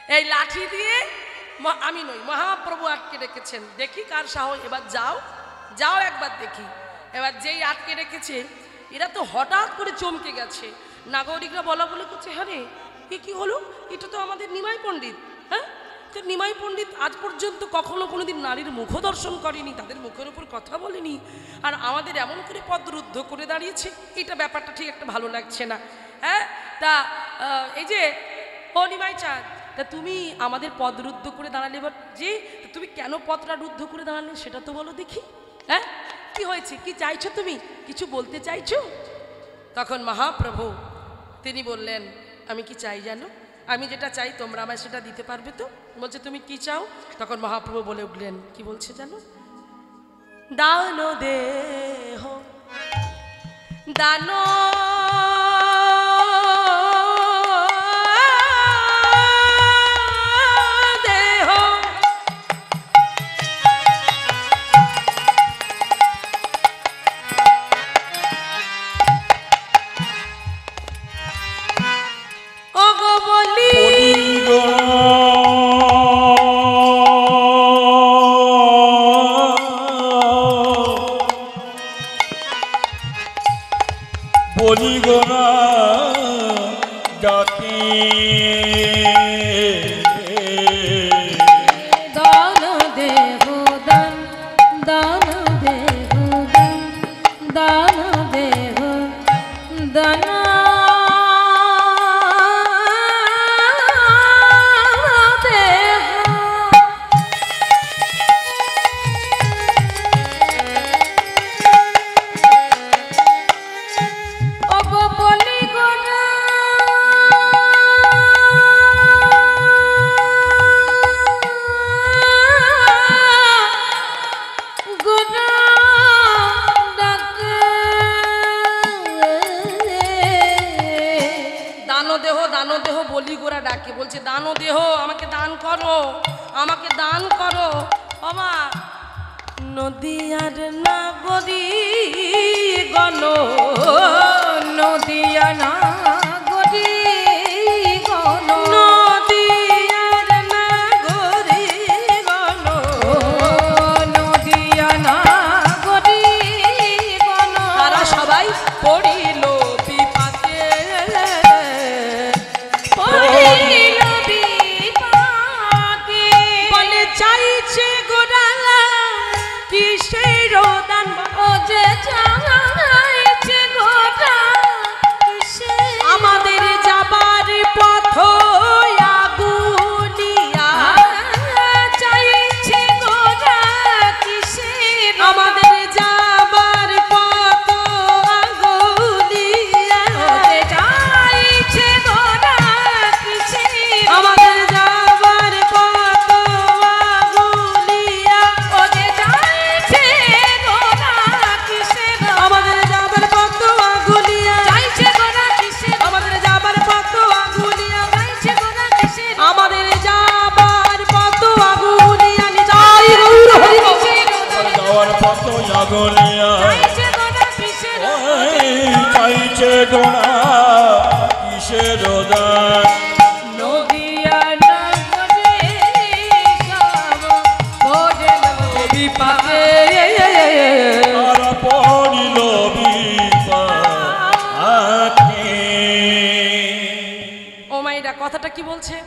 এই লাঠি দিয়ে আমি নই, মহাপ্রভু আটকে রেখেছেন। দেখি কার সাহস, এবার যাও যাও একবার দেখি। এবার যেই আটকে রেখেছে, এরা তো হঠাৎ করে চমকে গেছে। নাগরিকরা বলা বলে করছে, হ্যাঁ রে এ কি হলো, এটা তো আমাদের নিমাই পণ্ডিত। হ্যাঁ, নিমাই পণ্ডিত আজ পর্যন্ত কখনো কোনোদিন নারীর মুখ দর্শন করেনি, তাদের মুখের উপর কথা বলেনি, আর আমাদের এমন করে পদরুদ্ধ করে দাঁড়িয়েছে, এটা ব্যাপারটা ঠিক একটা ভালো লাগছে না। হ্যাঁ, তা এই যে ও নিমাই চাঁদ, তা তুমি আমাদের পদরুদ্ধ করে দাঁড়ালে, এবার যে তুমি কেন পদটা রুদ্ধ করে দাঁড়ালে সেটা তো বলো দেখি। হ্যাঁ, কি হয়েছে, কি চাইছো, তুমি কিছু বলতে চাইছো? তখন মহাপ্রভু তিনি বললেন, আমি কি চাই জানো, আমি যেটা চাই তোমরা আমায় সেটা দিতে পারবে তো? বলছে তুমি কি চাও? তখন মহাপ্রভু বলে উঠলেন, কি বলছে জানো, দান দেহ দান বলি গোনা ডাকে দান দেহ দান, দান দেহ দান, দান দেহ দান। বলি গোরা ডাকে, বলছে দান দেহ, আমাকে দান করো, আমাকে দান করো। বাবা নদিয়ার নাগরী গণ, নদিয়া নাগরী গণ, নদিয়ার নাগরী গণ, নদিয়া নাগরী গণ। তারা সবাই পড়িল বিপাকে, পড়িল বিপাকে। বলে চাইছে গোরা কিসের দান, ও যে চাইছে গোরা কিসের, আমাদের যাবার পথ আগুলিয়া, চাইছে গোরা কিসের, আমাদের যাবার পথ আগুলিয়া, চাইছে গোরা কিসের, আমাদের যাবার পথ আগুলিয়া, ও যে চাইছে গোরা কিসের, আমাদের যাবার পথ আগুলিয়া, চাইছে গোরা কিসের, আমাদের যাবার পথ আগুলিয়া, চাইছে গোরা কিসের, আমাদের যাবার পথ আগুলিয়া। নিতাই গৌর হরি বল। যাওয়ার পথ আগলিয়া চাইছে গোরা কিসের, চাইছে গোনা কিসের দান, নদিয়া নাগরে সব ভোজন বিপাকে তারা পড়িল বিপাকে। ও মাইরা, কথাটা কি বলছে?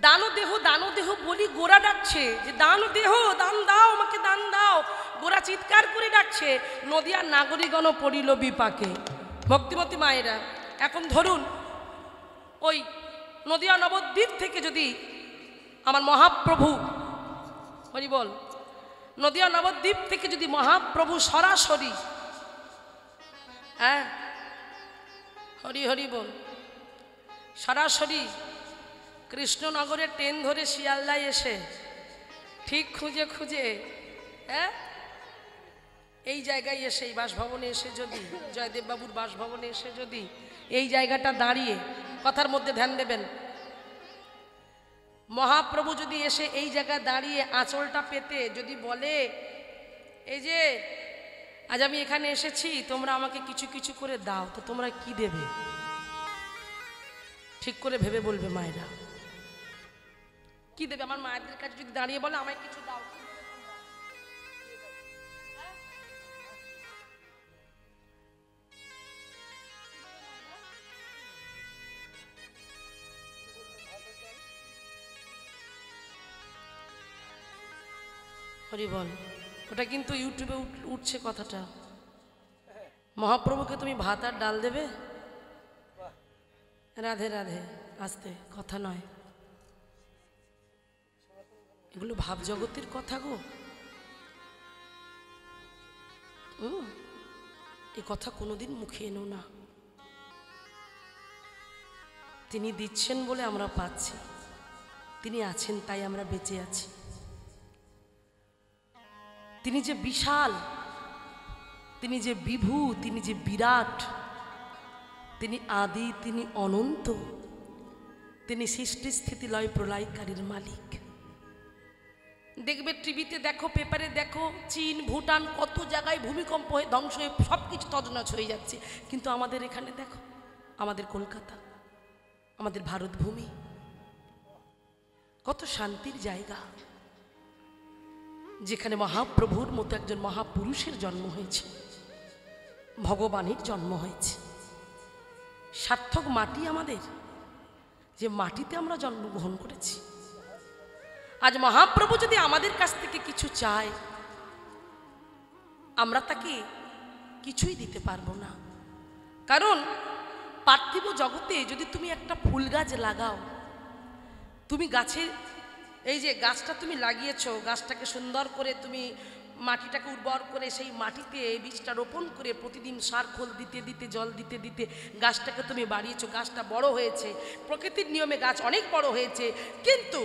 দানো দেহ বলি গোরা ডাকছে যে দান দেহ, দান দাও, আমাকে দান দাও। গোরা চিৎকার করে ডাকছে, নদিয়ার নাগরিকগণ পড়িল বিপাকে। ভক্তিমতী মায়েরা, এখন ধরুন ওই নদিয়া নবদ্বীপ থেকে যদি আমার মহাপ্রভু হরি বল, নদিয়া নবদ্বীপ থেকে যদি মহাপ্রভু সরাসরি, হ্যাঁ হরি হরি বল, সরাসরি কৃষ্ণনগরের ট্রেন ধরে শিয়ালদায় এসে ঠিক খুঁজে খুঁজে, হ্যাঁ এই জায়গায় এসে, এই বাসভবনে এসে যদি, জয়দেববাবুর বাসভবনে এসে যদি এই জায়গাটা দাঁড়িয়ে, কথার মধ্যে ধ্যান দেবেন, মহাপ্রভু যদি এসে এই জায়গায় দাঁড়িয়ে আঁচলটা পেতে যদি বলে, এই যে আজ আমি এখানে এসেছি, তোমরা আমাকে কিছু কিছু করে দাও, তো তোমরা কি দেবে? ঠিক করে ভেবে বলবে মায়েরা। কি দেবে? আমার মায়েদের কাছে যদি দাঁড়িয়ে বলে আমায় কিছু দাও, হরি বল। ওটা কিন্তু ইউটিউবে উঠছে কথাটা। মহাপ্রভুকে তুমি ভাত আর ডাল দেবে? রাধে রাধে, আস্তে, কথা নয়, এগুলো ভাব জগতের কথা গো। এ কথা কোনোদিন মুখে এনো না। তিনি দিচ্ছেন বলে আমরা পাচ্ছি, তিনি আছেন তাই আমরা বেঁচে আছি। তিনি যে বিশাল, তিনি যে বিভু, তিনি যে বিরাট, তিনি আদি, তিনি অনন্ত, তিনি সৃষ্টি স্থিতি লয় প্রলয়কারীর মালিক। দেখবে টিভিতে দেখো, পেপারে দেখো, চীন, ভুটান, কত জায়গায় ভূমিকম্প হয়ে ধ্বংস হয়ে সব কিছু তছনছ হয়ে যাচ্ছে, কিন্তু আমাদের এখানে দেখো, আমাদের কলকাতা, আমাদের ভারত ভূমি কত শান্তির জায়গা, যেখানে মহাপ্রভুর মতো একজন মহাপুরুষের জন্ম হয়েছে, ভগবানের জন্ম হয়েছে। সার্থক মাটি আমাদের, যে মাটিতে আমরা জন্মগ্রহণ করেছি। আজ মহাপ্রভু যদি আমাদের কাছ থেকে কিছু চায়, আমরা তাকে কিছুই দিতে পারবো না। কারণ পার্থিব জগতে যদি তুমি একটা ফুল গাছ লাগাও, তুমি গাছের, এই যে গাছটা তুমি লাগিয়েছো, গাছটাকে সুন্দর করে তুমি মাটিটাকে উর্বর করে সেই মাটিতে বীজটা রোপণ করে প্রতিদিন সার খোল দিতে দিতে, জল দিতে দিতে গাছটাকে তুমি বাড়িয়েছো, গাছটা বড় হয়েছে, প্রকৃতির নিয়মে গাছ অনেক বড় হয়েছে। কিন্তু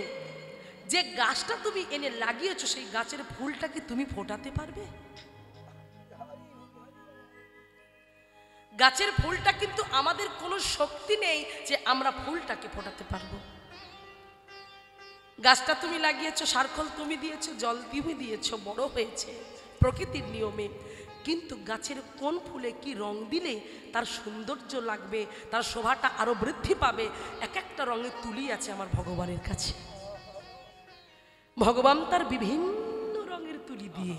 যে গাছটা তুমি এনে লাগিয়েছো, সেই গাছের ফুলটা কি তুমি ফোটাতে পারবে? গাছের ফুলটা কিন্তু আমাদের কোনো শক্তি নেই যে আমরা ফুলটাকে ফোটাতে পারবো। গাছটা তুমি লাগিয়েছো, সারখোল তুমি দিয়েছো, জল তুমি দিয়েছো, বড় হয়েছে প্রকৃতির নিয়মে, কিন্তু গাছের কোন ফুলে কি রং দিলে তার সৌন্দর্য লাগবে, তার শোভাটা আরো বৃদ্ধি পাবে, এক একটা রঙের তুলি আছে আমার ভগবানের কাছে। ভগবান তার বিভিন্ন রঙের তুলি দিয়ে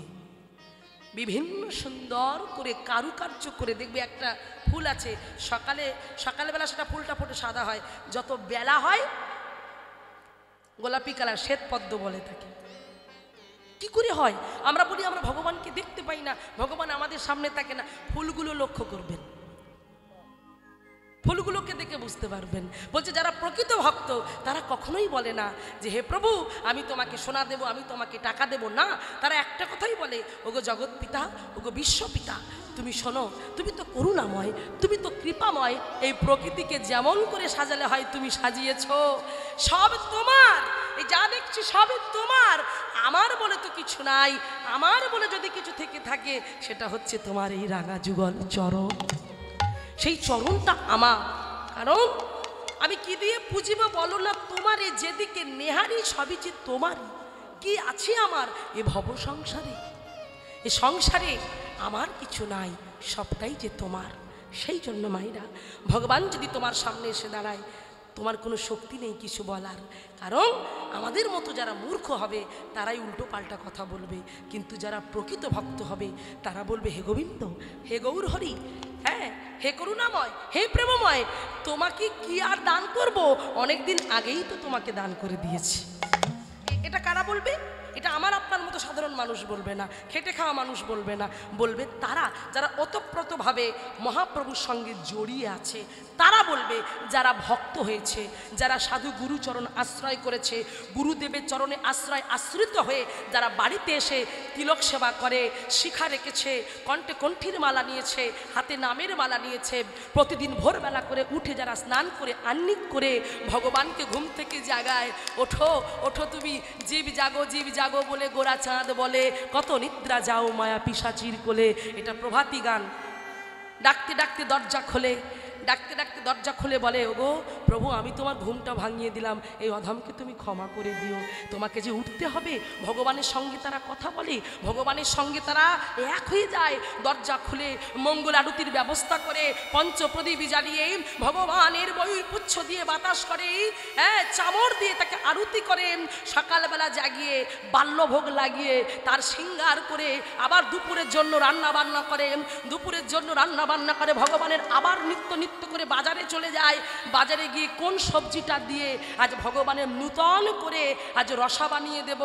বিভিন্ন সুন্দর করে কারুকার্য করে, দেখবে একটা ফুল আছে, সকালবেলা সেটা ফুলটা ফোটে সাদা হয়, যত বেলা হয় গোলাপি কালার, শ্বেত পদ্ম বলে থাকে। কি করে হয়? আমরা বলি আমরা ভগবানকে দেখতে পাই না, ভগবান আমাদের সামনে থাকে না। ফুলগুলো লক্ষ্য করবেন, ফুলগুলোকে দেখে বুঝতে পারবেন। বলছে যারা প্রকৃত ভক্ত তারা কখনোই বলে না যে হে প্রভু আমি তোমাকে সোনা দেব, আমি তোমাকে টাকা দেব, না, তারা একটা কথাই বলে, ওগো জগৎ পিতা, ওগো বিশ্বপিতা, তুমি শোনো, তুমি তো করুণাময়, তুমি তো কৃপাময়, এই প্রকৃতিকে যেমন করে সাজালে হয় তুমি সাজিয়েছ, সব তোমার, এই যা দেখছি সব তোমার, আমার বলে তো কিছু নাই, আমার বলে যদি কিছু থেকে থাকে সেটা হচ্ছে তোমার এই রাঙা যুগল চরণ। সেই চরণটা আমার, কারণ আমি কি দিয়ে পুজিব বলো না, তোমার এই যেদিকে নেহারি সবই যে তোমার। কি আছে আমার এ ভব সংসারে? এ সংসারে আমার কিছু নাই, সবটাই যে তোমার। সেই জন্য মায়েরা, ভগবান যদি তোমার সামনে এসে দাঁড়ায়, তোমার কোনো শক্তি নেই কিছু বলার, কারণ আমাদের মতো যারা মূর্খ হবে তারাই উল্টো পাল্টা কথা বলবে, কিন্তু যারা প্রকৃত ভক্ত হবে তারা বলবে হে গোবিন্দ, হে গৌর হরি, হ্যাঁ, হে করুণাময়, হে প্রেমময়, তোমাকে কি আর দান করব, অনেকদিন আগেই তো তোমাকে দান করে দিয়েছি। এটা কারা বলবে? এটা আমার আপনার মতো সাধারণ মানুষ বলবে না, খেটে খাওয়া মানুষ বলবে না, বলবে তারা যারা ওতপ্রোতভাবে মহাপ্রভুর সঙ্গে জড়িয়ে আছে, তারা বলবে, যারা ভক্ত হয়েছে, যারা সাধু গুরুচরণ আশ্রয় করেছে, গুরুদেবের চরণে আশ্রিত হয়ে যারা বাড়িতে এসে তিলক সেবা করে, শিখা রেখেছে, কণ্ঠে কণ্ঠীর মালা নিয়েছে, হাতে নামের মালা নিয়েছে, প্রতিদিন ভোরবেলা করে উঠে যারা স্নান করে আহ্নিক করে ভগবানকে ঘুম থেকে জাগায়, ওঠো ওঠো তুমি জীব জাগো, জীব জাগো বলে গোরা চাঁদ বলে, কত নিদ্রা যাও মায়া পিশাচির কোলে, এটা প্রভাতী গান। ডাকতে ডাকতে দরজা খোলে, ডাকতে ডাকতে দরজা খুলে বলে, ওগো প্রভু, আমি তোমার ঘুমটা ভাঙিয়ে দিলাম, এই অধমকে তুমি ক্ষমা করে দিও। তোমাকে যে উঠতে হবে, ভগবানের সঙ্গে তারা কথা বলে, ভগবানের সঙ্গে তারা এক হয়ে যায়। দরজা খুলে মঙ্গল আরতির ব্যবস্থা করে, পঞ্চপ্রদীপ জ্বালিয়ে ভগবানের ময়ূর পুচ্ছ দিয়ে বাতাস করে, চামড় দিয়ে তাকে আরতি করে, সকালবেলা জাগিয়ে বাল্যভোগ লাগিয়ে তার শৃঙ্গার করে আবার দুপুরের জন্য রান্না বান্না করে, দুপুরের জন্য রান্না বান্না করে ভগবানের আবার নিত্য করে বাজারে চলে যায়। বাজারে গিয়ে কোন সবজিটা দিয়ে আজ ভগবানের নূতন করে আজ রসা বানিয়ে দেব,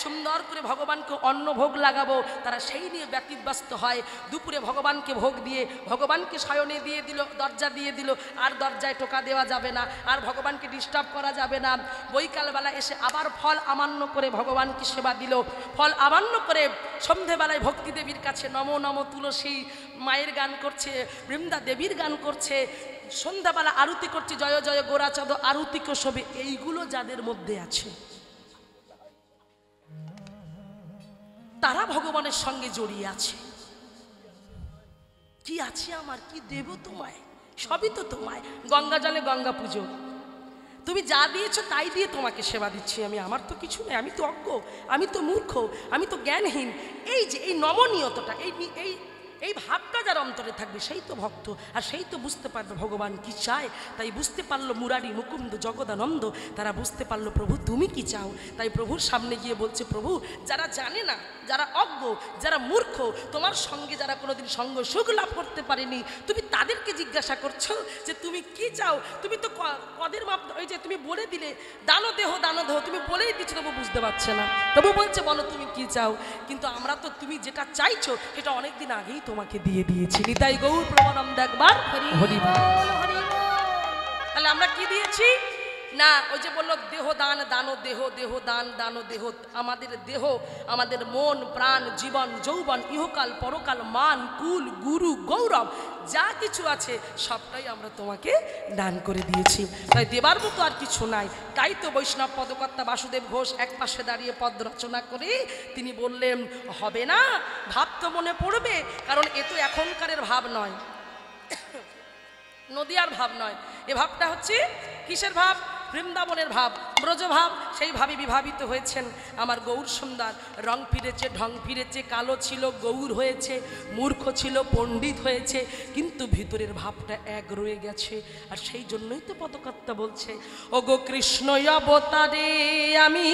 সুন্দর করে ভগবানকে অন্ন ভোগ লাগাবো, তারা সেই নিয়ে ব্যতিব্যস্ত হয়। দুপুরে ভগবানকে ভোগ দিয়ে ভগবানকে শয়নে দিয়ে দিল, দরজা দিয়ে দিল, আর দরজায় টোকা দেওয়া যাবে না, আর ভগবানকে ডিস্টার্ব করা যাবে না। বৈকালবেলা এসে আবার ফল আমান্য করে ভগবানকে সেবা দিল, ফল আমান্য করে সন্ধেবেলায় ভক্তি দেবীর কাছে নমো নমো তুলসী মায়ের গান করছে, বৃন্দা দেবীর গান করছে, সন্ধ্যাবেলা আরতি করছে, জয় জয় গোরাচাঁদ আরতি কোসবে। এইগুলো যাদের মধ্যে আছে তারা ভগবানের সঙ্গে জড়িয়ে আছে। কি আছে আমার, কি দেব তোমায়, সবই তো তোমায়। গঙ্গা জলে গঙ্গা পুজো, তুমি যা দিয়েছো তাই দিয়ে তোমাকে সেবা দিচ্ছি আমি, আমার তো কিছু নেই, আমি তো অজ্ঞ, আমি তো মূর্খ, আমি তো জ্ঞানহীন। এই যে এই নমনীয়তাটা, এই ভাবটা যার অন্তরে থাকবে সেই তো ভক্ত, আর সেই তো বুঝতে পারবে ভগবান কি চায়। তাই বুঝতে পারলো মুরারি মুকুন্দ জগদানন্দ, তারা বুঝতে পারলো প্রভু তুমি কি চাও। তাই প্রভুর সামনে গিয়ে বলছে, প্রভু যারা জানে না, যারা অজ্ঞ, যারা মূর্খ, তোমার সঙ্গে যারা কোনোদিন সঙ্গ সুখ লাভ করতে পারেনি, তুমি তাদেরকে জিজ্ঞাসা করছো যে তুমি কি চাও। তুমি তো পদের মাপ, ওই যে তুমি বলে দিলে দানো দেহ, তুমি বলেই দিচ্ছ, তবু বুঝতে পারছে না, তবু বলছে বলো তুমি কি চাও। কিন্তু আমরা তো তুমি যেটা চাইছো সেটা অনেকদিন আগেই তোমাকে দিয়ে দিয়েছি। নিতাই গৌর প্রমানন্দ একবার হরি বল। তাহলে আমরা কি দিয়েছি না, ওই যে বললো দেহ দান দানো দেহ, দেহ দান দানো দেহ। আমাদের দেহ, আমাদের মন প্রাণ জীবন যৌবন ইহকাল পরকাল মান কুল গুরু গৌরব যা কিছু আছে সবটাই আমরা তোমাকে দান করে দিয়েছি। তাই দেবার মতো আর কিছু নাই। তাই তো বৈষ্ণব পদকর্তা বাসুদেব ঘোষ এক পাশে দাঁড়িয়ে পদ রচনা করে তিনি বললেন, হবে না, ভাব তো মনে পড়বে, কারণ এ তো এখনকারের ভাব নয়, নদিয়ার ভাব নয়, এ ভাবটা হচ্ছে কিসের ভাব, বৃন্দাবনের ভাব, ব্রজভাব। সেই ভাবে বিভাবিত হয়েছেন আমার গৌর সুন্দর। রং ফিরেছে, ঢং ফিরেছে, কালো ছিল গৌর হয়েছে, মূর্খ ছিল পণ্ডিত হয়েছে, কিন্তু ভিতরের ভাবটা এক রয়ে গেছে। আর সেই জন্যই তো পদকর্তা বলছে, ওগো কৃষ্ণ অবতারে আমি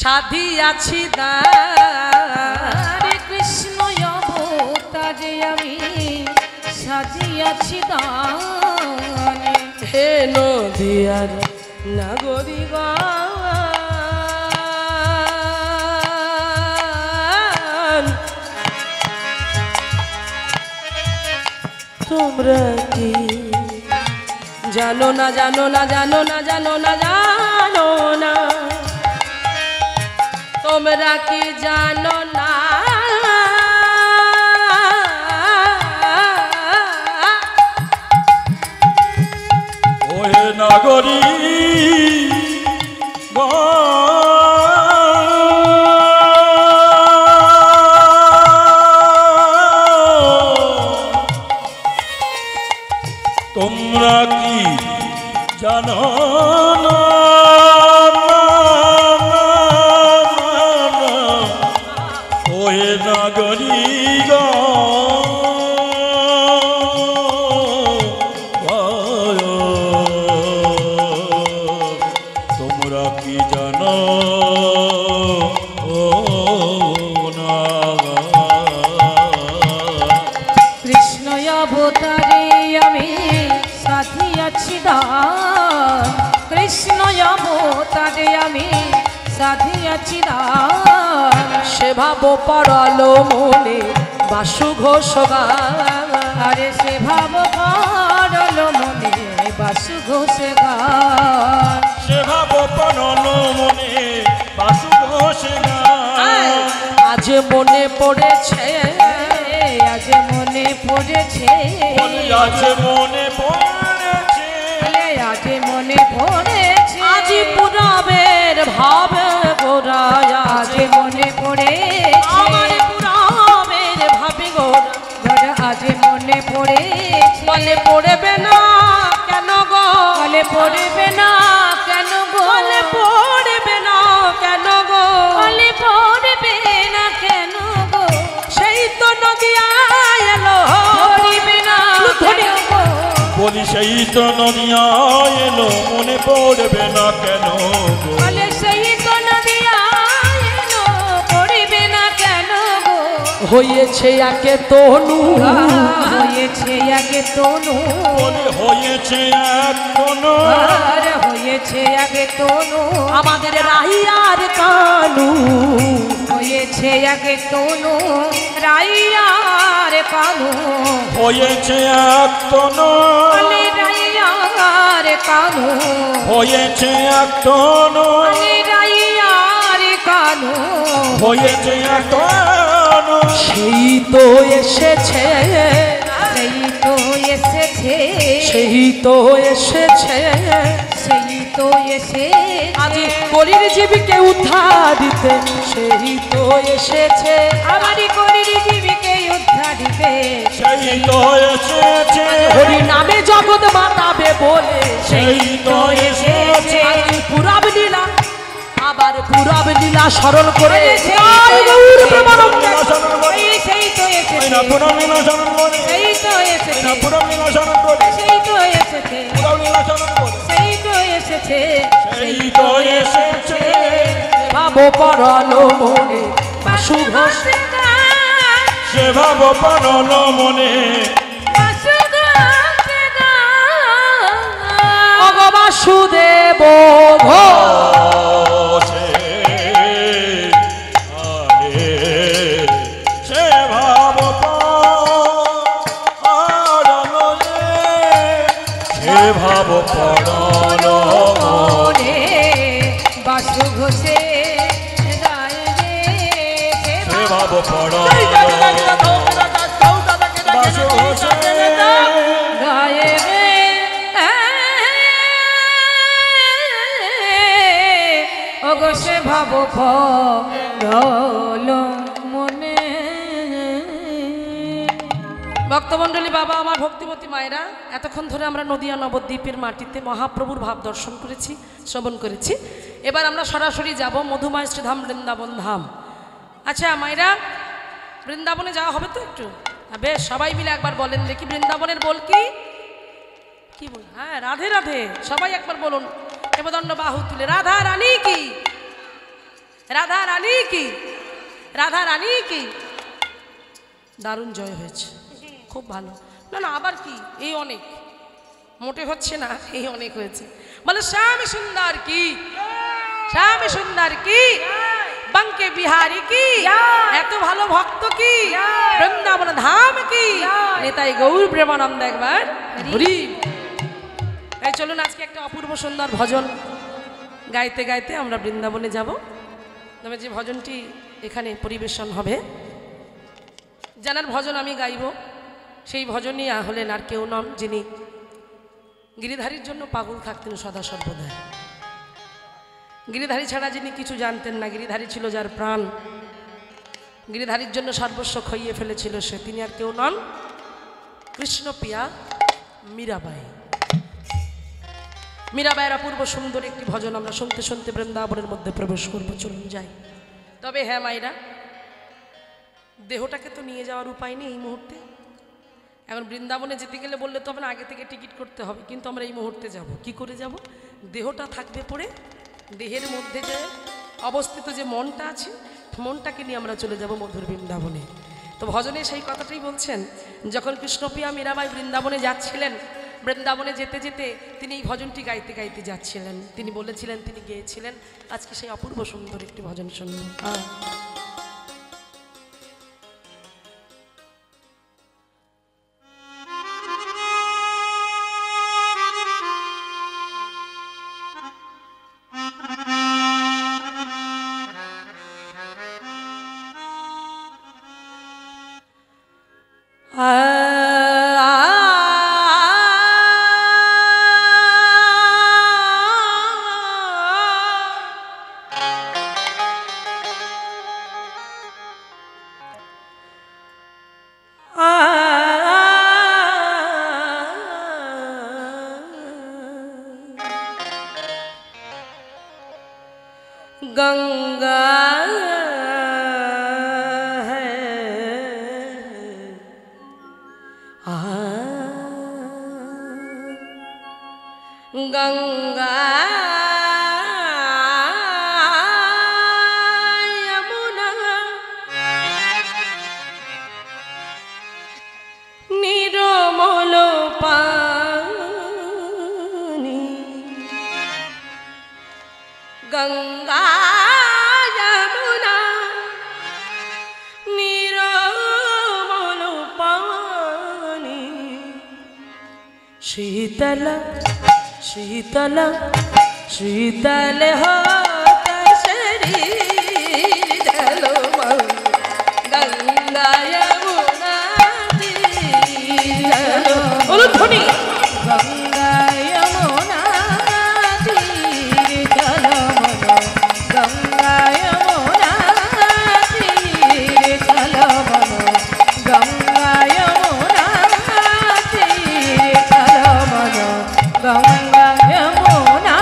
সাধিয়াছি দান, কৃষ্ণ অবতারে আমি সাজিয়াছি দান, হে নদিয়ার নাগরিকগণ, তোমরা কি জানো না, জানো না, জানো না, জানো না, জানো না, তোমরা কি জানো না, ওহে নাগরী তোমরা কি জানো না, ওহে নাগরী তোমরা কি জানো না, কৃষ্ণ অবতারে আমি সাধিয়াছি দান, কৃষ্ণ অবতারে আমি সাধিয়াছি দান, সে ভাব পড়ালো মনে বাসু ঘোষ গান, আরে সে ভাব পড়লো মনে বাসু ঘোষ গান, সে ভাব পড়ল মনে বাসু ঘোষ গান, আজ মনে পড়েছে, আজ মনে পড়েছে, আজ মনে পড়েছে, আজ মনে পড়েছে, আজ পুরাবের ভাবে গোরায়, আজ মনে পড়েছে, আমার পুরাবের ভাবে গোরা, আজ মনে পড়ে পড়বে না কেন গো বলে পড়বে না কেন গো বলে পড়বে না কেন গো বলে পড়বে না কেন গো সেই তো নদিয়া এলো পড়বে না কেন গো বলি সেই তো নদিয়া এলো মনে পড়বে না কেন গো বলে সেই তো নদিয়া এলো পড়বে না কেন গো হয়েছে একে তনু হয়েছে আগে তনু বলি হয়েছে এখনো আর হয়েছে আগে তনু আমাদের রাহিয়ার কানু হয়েছে আগে তনু রাইয়ার কানু হয়েছে এখনো বলে রাইয়ার কানু হয়েছে এখনো বলে রাইয়ার কানু হয়েছে এখনো সেই তো এসেছে সেই তো এসেছে সেই তো এসেছে সেই তো এসে আজি কলির জীবকে উদ্ধার দিতে সেই তো এসেছে আমারই কলির জীবিকে উদ্ধার দিতে সেই তো এসেছে হরি নামে জগৎ মাতাবে বলে সেই তো এসেছে আজি পুরাব লীলা আবার পুরাব লীলা স্মরণ করে সেই জয় গৌর প্রেমানন্দ। সেই তো এসেছে পুরমিলাসন করে সেই তো এসেছে পুরমিলাসন করে সেই তো এসেছে পুরমিলাসন করে সেই তো এসেছে সেই তো এসেছে ভাবো পরালো মনে বাসু ঘোষ সে ভাব পারল মনে অগ বাসুদেব ঘোষ সে আরে সে ভাব পারল সে ভাব পারল মনে বাসু ঘোষে গায়ে রে সে ভাব পারল বাসু হোসে গায়ে রে অগসে ভাব পরল মনে ভক্তমণ্ডলী বাবা আমার ভক্তিমতী মায়েরা এতক্ষণ ধরে আমরা নদিয়া নবদ্বীপের মাটিতে মহাপ্রভুর ভাব দর্শন করেছি শ্রবণ করেছি এবার আমরা সরাসরি যাব মধুময় শ্রীধাম বৃন্দাবন ধাম আচ্ছা মায়েরা বৃন্দাবনে যাওয়া হবে তো একটু বেশ সবাই মিলে একবার বলেন দেখি বৃন্দাবনের বল কি কি বল হ্যাঁ রাধে রাধে সবাই একবার বলুন দেবদণ্ড বাহু তুলে রাধা রানী কি রাধা রানী কি রাধা রানী কি দারুণ জয় হয়েছে খুব ভালো না না আবার কি এই অনেক মোটে হচ্ছে না এই অনেক হয়েছে বলে শ্যাম সুন্দর কি শ্যাম সুন্দর কি বাঙ্কে বিহারি কি এত ভালো ভক্ত কি বৃন্দাবন ধাম কি নেতাই গৌর প্রেমানন্দ একবার হরি এই চলুন আজকে একটা অপূর্ব সুন্দর ভজন গাইতে গাইতে আমরা বৃন্দাবনে যাব তবে যে ভজনটি এখানে পরিবেশন হবে জানার ভজন আমি গাইব সেই ভজনই হলেন আর কেউ নন যিনি গিরিধারীর জন্য পাগল থাকতেন সদা সর্বদা গিরিধারী ছাড়া যিনি কিছু জানতেন না গিরিধারী ছিল যার প্রাণ গিরিধারীর জন্য সর্বস্ব খাইয়ে ফেলেছিল সে তিনি আর কেউ নন কৃষ্ণপ্রিয়া মীরাবাই মীরাবাইয়ের অপূর্ব সুন্দর একটি ভজন আমরা শুনতে শুনতে বৃন্দাবনের মধ্যে প্রবেশ করবো চলুন যাই তবে হ্যাঁ মাইরা দেহটাকে তো নিয়ে যাওয়ার উপায় নেই এই মুহূর্তে এখন বৃন্দাবনে যেতে গেলে বললে তবে না আগে থেকে টিকিট করতে হবে কিন্তু আমরা এই মুহূর্তে যাব কি করে যাব দেহটা থাকবে পড়ে দেহের মধ্যে যে অবস্থিত যে মনটা আছে মনটাকে নিয়ে আমরা চলে যাব মধুর বৃন্দাবনে তো ভজনে সেই কথাটাই বলছেন যখন কৃষ্ণপ্রিয়া মীরাবাই বৃন্দাবনে যাচ্ছিলেন বৃন্দাবনে যেতে যেতে তিনি এই ভজনটি গাইতে গাইতে যাচ্ছিলেন তিনি বলেছিলেন তিনি গেয়েছিলেন আজকে সেই অপূর্ব সুন্দর একটি ভজন শুনব गंगा है गंगा यमुना निर्मल पानी गंगा यमुना निर्मल पानी शीतल शीतल शीतल होत शरीर जलो गंगा यमुना बोलो ध्वनि गंगा यमुना तीर चलो मनो गंगा यमुना तीर चलो मनो गंगा यमुना तीर चलो मनो गंगा यमुना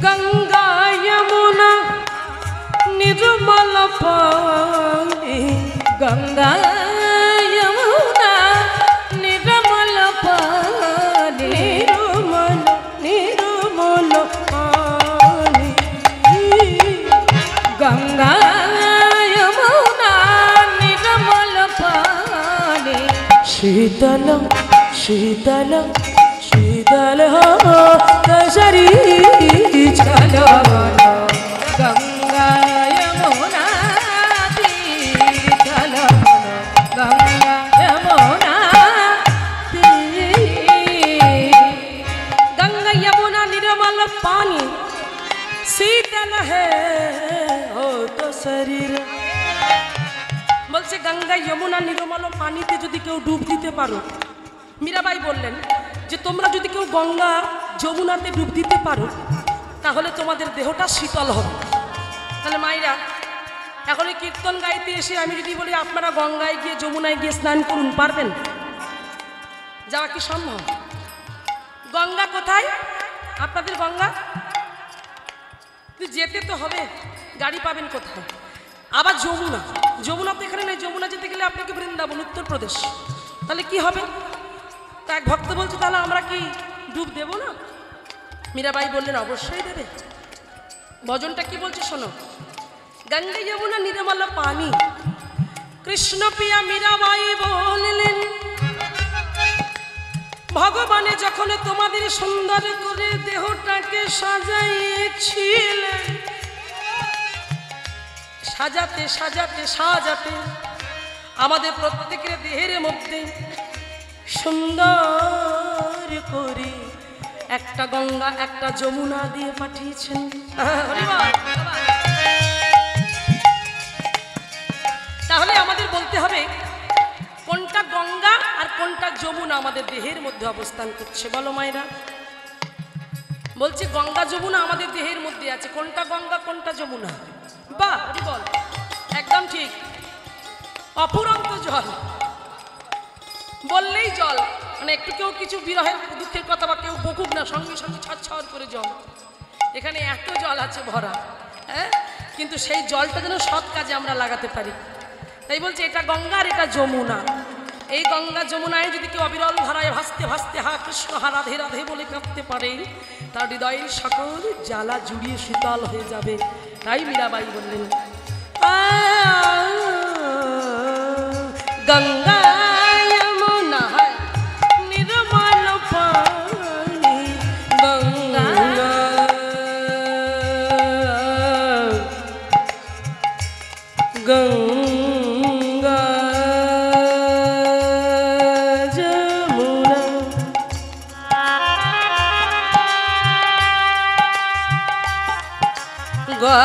गंगा यमुना निर्मल पानी गंगा यमुना निर्मल पानी निर्मल निर्मल पानी गंगा यमुना निर्मल पानी शीतल शीतल शीतल होत शरीर चलो मनो गंगा यमुना तीर चलो मनो गंगा यमुना तीर गंगा यमुना निर्मल पानी शीतल है हो तो शरीर বলছে গঙ্গা যমুনা নির্মল পানিতে যদি কেউ ডুব দিতে পারো মীরাবাই বললেন যে তোমরা যদি কেউ গঙ্গা যমুনাতে ডুব দিতে পারো তাহলে তোমাদের দেহটা শীতল হবে। তাহলে মায়েরা এখন এই কীর্তন গাইতে এসে আমি যদি বলি আপনারা গঙ্গায় গিয়ে যমুনায় গিয়ে স্নান করুন, পারবেন? যাওয়া কি সম্ভব? গঙ্গা কোথায় আপনাদের? গঙ্গা যেতে তো হবে, গাড়ি পাবেন কোথায়? আবার যমুনা, যমুনা তো এখানে নেই, যমুনা যেতে গেলে আপনাকে বৃন্দাবন উত্তরপ্রদেশ। তাহলে কি হবে? তা এক ভক্ত বলছে তাহলে আমরা কি ডুব দেব না? মীরাবাই বললেন অবশ্যই দেবে। ভজনটা কি বলছে শোনো। গঙ্গা যমুনা নির্মল পানি কৃষ্ণ প্রিয়া মীরাবাই বললেন ভগবানে যখন তোমাদের সুন্দর করে দেহটাকে সাজাইয়েছিলেন, সাজাতে সাজাতে সাজাতে আমাদের প্রত্যেকের দেহের মধ্যে সুন্দর করে একটা গঙ্গা একটা যমুনা দিয়ে পাঠিয়েছেন। তাহলে আমাদের বলতে হবে কোনটা গঙ্গা আর কোনটা যমুনা আমাদের দেহের মধ্যে অবস্থান করছে, বলো মায়েরা? বলছি গঙ্গা যমুনা আমাদের দেহের মধ্যে আছে। কোনটা গঙ্গা কোনটা যমুনা? বাহ, বল, একদম ঠিক। অফুরন্ত জল বললেই জল, মানে একটু কেউ কিছু বিরহের দুঃখের কথা বা কেউ বকুক না, সঙ্গে সঙ্গে ছড়ছড় করে জল। এখানে এত জল আছে ভরা, হ্যাঁ, কিন্তু সেই জলটা যেন সৎ কাজে আমরা লাগাতে পারি। তাই বলছে এটা গঙ্গা আর এটা যমুনা। এই গঙ্গা যমুনায় যদি কেউ অবিরল ধারায় ভাসতে ভাসতে হা কৃষ্ণ হা রাধে রাধে বলে কাঁদতে পারে, তার হৃদয়ের সকল জ্বালা জুড়িয়ে শীতল হয়ে যাবে। তাই মীরাবাই বললেন গঙ্গা যমুনা নির্মল পানি গঙ্গা গঙ্গা যমুনা গঙ্গা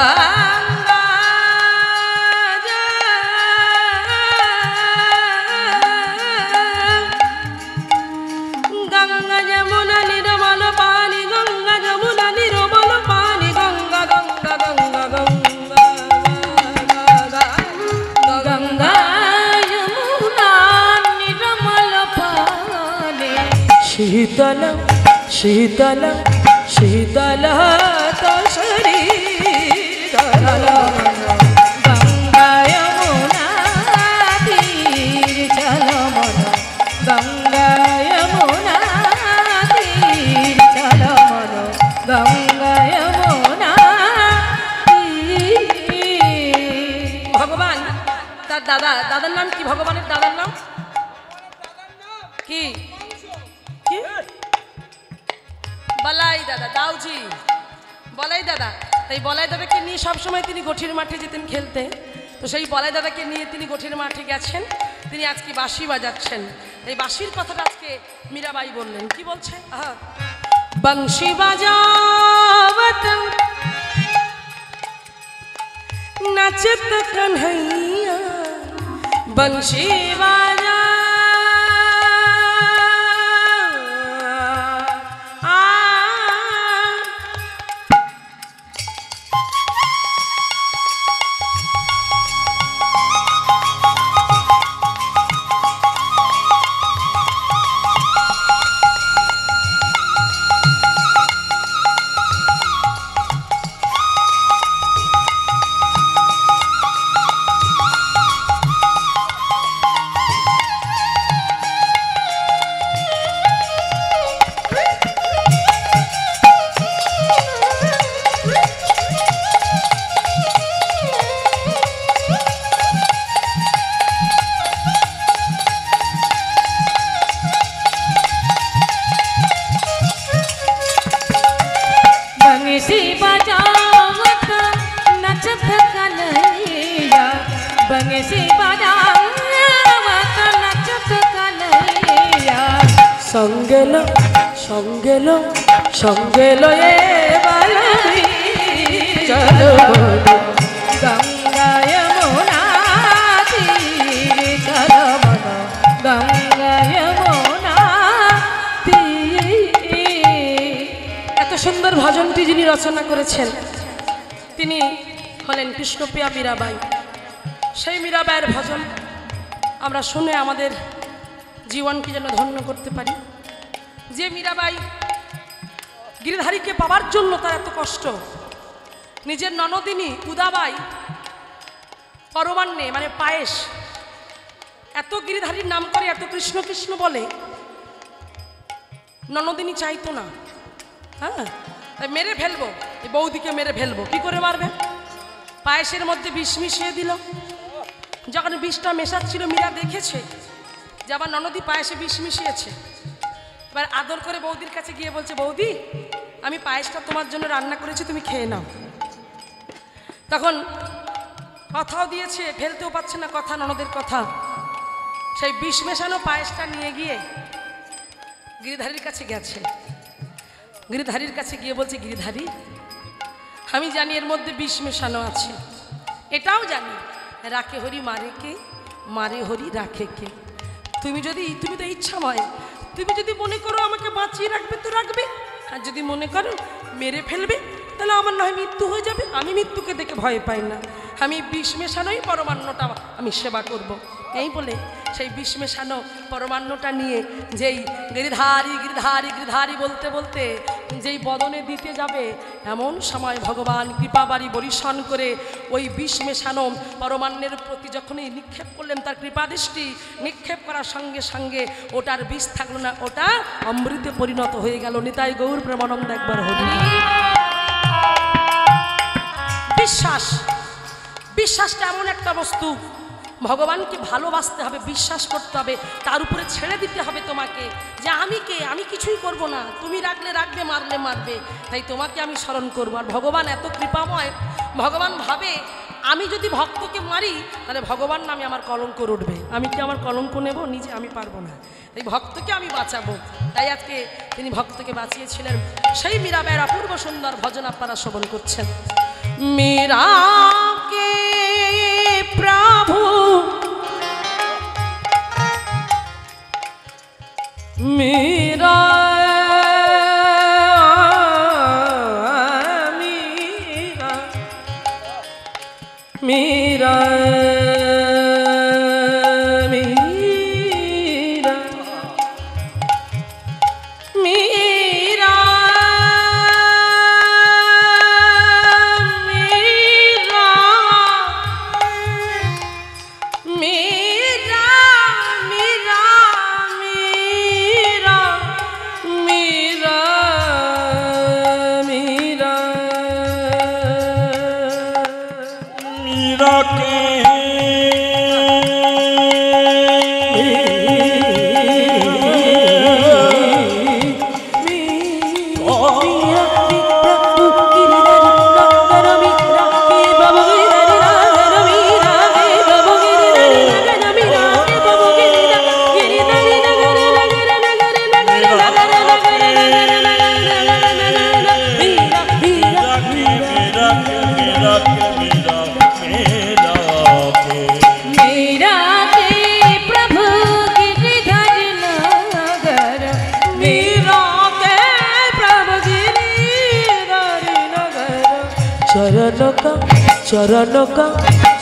গঙ্গা যমুনা নির্মল পানি গঙ্গা যমুনা নির্মল পানি গঙ্গা গঙ্গা গঙ্গা গঙ্গা गंगा यमुना निर्मल पानी शीतल शीतल শীতল তো শরীর চলমন গঙ্গা যমুনা তীর চলমন গঙ্গা যমুনা তীর চলমন গঙ্গা যমুনা তীর। ভগবান তার দাদার নাম কি? ভগবানের দাদার নাম কি? কি? বলাই দাদা, দাউজি বলাই দাদা। তাই বলাই দাদাকে নিয়ে সবসময় তিনি গোঠির মাঠে যেতেন খেলতে। তো সেই বলাই দাদাকে নিয়ে তিনি গোঠির মাঠে গেছেন, তিনি আজকে বাঁশি বাজাচ্ছেন। এই বাঁশির কথাটা আজকে মীরাবাই বললেন। কি বলছে? বংশী বাজাবত নাচত কन्हैया, বংশী বাজা बंसी बजावत नचत कन्हैया, बंसी बजावत नचत कन्हैया। সঙ্গেলো সঙ্গেলো সঙ্গেলো এ বালবি চলো গঙ্গা যমুনা তীর চলমন গঙ্গা যমুনা তীর। এত সুন্দর ভজনটি যিনি রচনা করেছেন তিনি হলেন কৃষ্ণপ্রিয়া মীরাবাই। সেই মীরাবাইয়ের ভজন আমরা শুনে আমাদের জীবনকে যেন ধন্য করতে পারি। যে মীরাবাই গিরিধারীকে পাওয়ার জন্য তার এত কষ্ট, নিজের ননদিনী উদাবাই পরমান্নে মানে পায়েস এত গিরিধারীর নাম করে, এত কৃষ্ণ কৃষ্ণ বলে, ননদিনী চাইতো না। হ্যাঁ, তাই মেরে ফেলবো, এই বৌদিকে মেরে ফেলবো। কি করে মারবে? পায়েসের মধ্যে বিষ মিশিয়ে দিল। যখন বিষটা মেশাচ্ছিল মীরা দেখেছে যে আবার ননদি পায়েসে বিষ মিশিয়েছে। এবার আদর করে বৌদির কাছে গিয়ে বলছে, বৌদি আমি পায়েসটা তোমার জন্য রান্না করেছি, তুমি খেয়ে নাও। তখন কথাও দিয়েছে, ফেলতেও পারছে না কথা, ননদের কথা। সেই বিষ মেশানো পায়েসটা নিয়ে গিয়ে গিরিধারীর কাছে গেছে। গিরিধারীর কাছে গিয়ে বলছে, গিরিধারী আমি জানি এর মধ্যে বিষ মেশানো আছে, এটাও জানি রাখে হরি মারে কে, মারে হরি রাখে কে। তুমি তো ইচ্ছাময়, তুমি যদি মনে করো আমাকে বাঁচিয়ে রাখবে তো রাখবে, আর যদি মনে করো মেরে ফেলবে তাহলে আমার নয় মৃত্যু হয়ে যাবে। আমি মৃত্যুকে দেখে ভয় পাই না, আমি বিষ মেশানোই পরমান্নটা আমি সেবা করব। এই বলে সেই বিষ মেশানো পরমান্নটা নিয়ে যেই গিরিধারী গিরিধারী গিরিধারী বলতে বলতে যেই বদনে দিতে যাবে, এমন সময় ভগবান কৃপাবাড়ি বরিশন করে ওই বিষ মেশানো পরমান্নের প্রতি যখনই নিক্ষেপ করলেন, তার কৃপাদৃষ্টি নিক্ষেপ করার সঙ্গে সঙ্গে ওটার বিষ থাকলো না, ওটা অমৃতে পরিণত হয়ে গেল। নিতাই গৌর প্রেমানন্দ একবার হরি। বিশ্বাসটা এমন একটা বস্তু, ভগবানকে ভালোবাসতে হবে, বিশ্বাস করতে হবে, তার উপরে ছেড়ে দিতে হবে তোমাকে, যে আমি কে, আমি কিছুই করব না, তুমি রাখলে রাখবে, মারলে মারবে, তাই তোমাকে আমি স্মরণ করবো। আর ভগবান এত কৃপাময়, ভগবান ভাবে আমি যদি ভক্তকে মারি তাহলে ভগবান নামে আমার কলঙ্ক উঠবে, আমি কি আমার কলঙ্ক নেব? নিজে আমি পারবো না, তাই ভক্তকে আমি বাঁচাবো। তাই আজকে তিনি ভক্তকে বাঁচিয়েছিলেন। সেই মীরাবাইয়ের অপূর্ব সুন্দর ভজন আপনারা শ্রবণ করছেন। মীরা কে প্রভু মীরা মীরা মীরা মীরা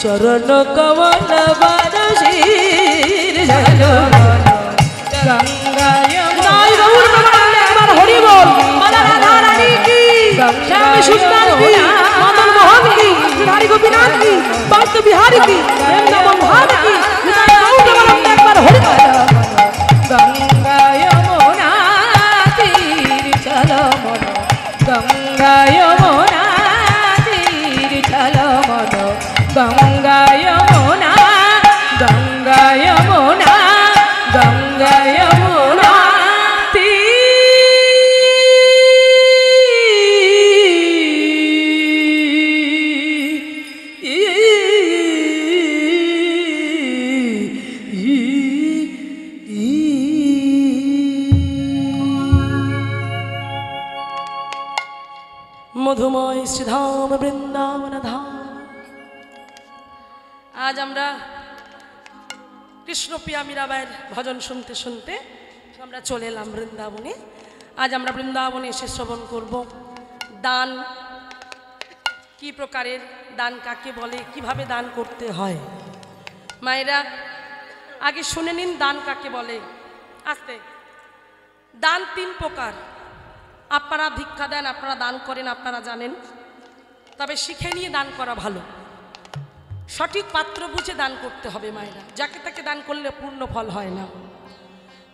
চরণ কমল বারশির ঝলো গঙ্গায় নাই গৌর প্রেমানন্দে একবার হরি বল। মাতা রাধা রানী কি, শ্যাম সুন্দর কি, মদন মোহন কি, বিহারী গোপীনাথ কি, পার্থ বিহারী কি, বৃন্দাবন ধাম কি, নিতাই গৌর প্রেমানন্দে একবার হরি বল। গঙ্গায় মোনা তীর চলো মন গঙ্গায় মোনা তীর চলো মন গঙ্গায় মোনা গঙ্গায় মোনা গঙ্গায় মোনা মধুময় শ্রীধাম বৃন্দাবন ধাম। আজ আমরা কৃষ্ণপ্রিয়া মীরাবাইয়ের ভজন শুনতে শুনতে আমরা চলে এলাম বৃন্দাবনে। আজ আমরা বৃন্দাবনে এসে শ্রবণ করব দান কি প্রকারের, দান কাকে বলে, কিভাবে দান করতে হয়। মায়েরা আগে শুনে নিন দান কাকে বলে। আস্তে, দান তিন প্রকার। আপনারা ভিক্ষা দেন, আপনারা দান করেন, আপনারা জানেন, তবে শিখে নিয়ে দান করা ভালো। সঠিক পাত্র বুঝে দান করতে হবে মায়েরা, যাকে তাকে দান করলে পূর্ণ ফল হয় না।